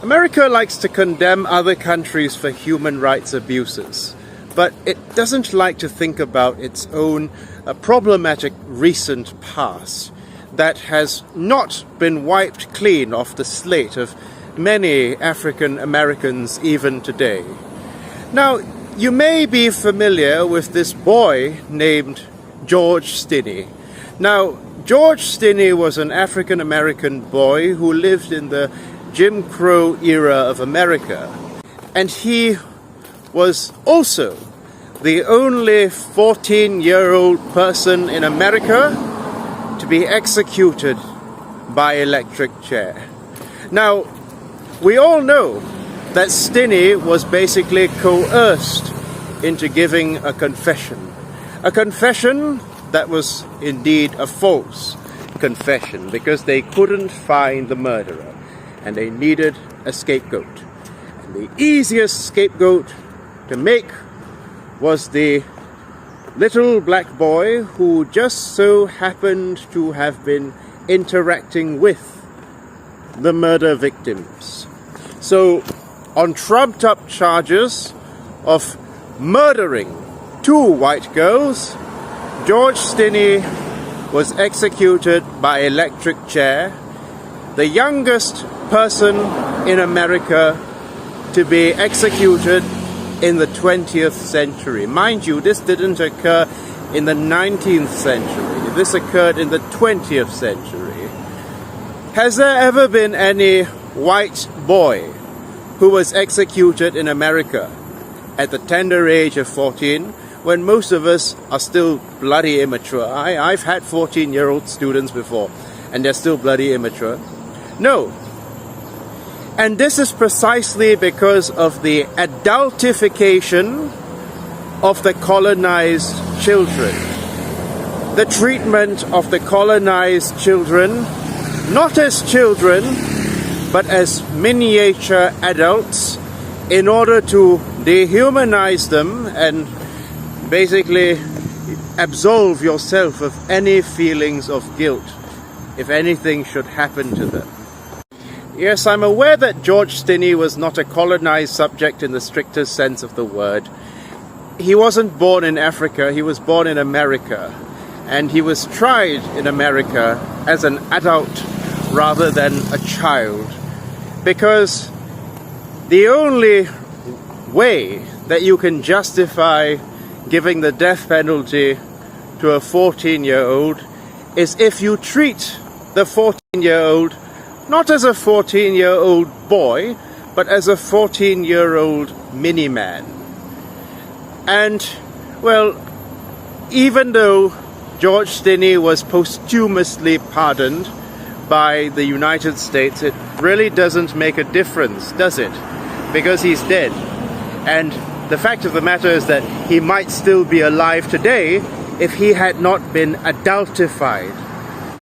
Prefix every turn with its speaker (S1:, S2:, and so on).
S1: America likes to condemn other countries for human rights abuses, but it doesn't like to think about its own problematic recent past that has not been wiped clean off the slate of many African Americans even today. Now, you may be familiar with this boy named George Stinney. Now, George Stinney was an African American boy who lived in the Jim Crow era of America, and he was also the only 14-year-old person in America to be executed by electric chair. Now, we all know that Stinney was basically coerced into giving a confession that was indeed a false confession, because they couldn't find the murderer and they needed a scapegoat. And the easiest scapegoat to make was the little black boy who just so happened to have been interacting with the murder victims. So, on trumped-up charges of murdering two white girls, George Stinney was executed by electric chair, the youngest person in America to be executed in the 20th century. Mind you, this didn't occur in the 19th century. This occurred in the 20th century. Has there ever been any white boy who was executed in America at the tender age of 14, when most of us are still bloody immature? I've had 14-year-old students before, and they're still bloody immature. No. And this is precisely because of the adultification of the colonized children. The treatment of the colonized children, not as children, but as miniature adults, in order to dehumanize them and basically absolve yourself of any feelings of guilt if anything should happen to them. Yes, I'm aware that George Stinney was not a colonized subject in the strictest sense of the word. He wasn't born in Africa, he was born in America. And he was tried in America as an adult rather than a child. Because the only way that you can justify giving the death penalty to a 14-year-old is if you treat the 14-year-old not as a 14-year-old boy, but as a 14-year-old mini-man. And, well, even though George Stinney was posthumously pardoned by the United States, it really doesn't make a difference, does it? Because he's dead. And the fact of the matter is that he might still be alive today if he had not been adultified.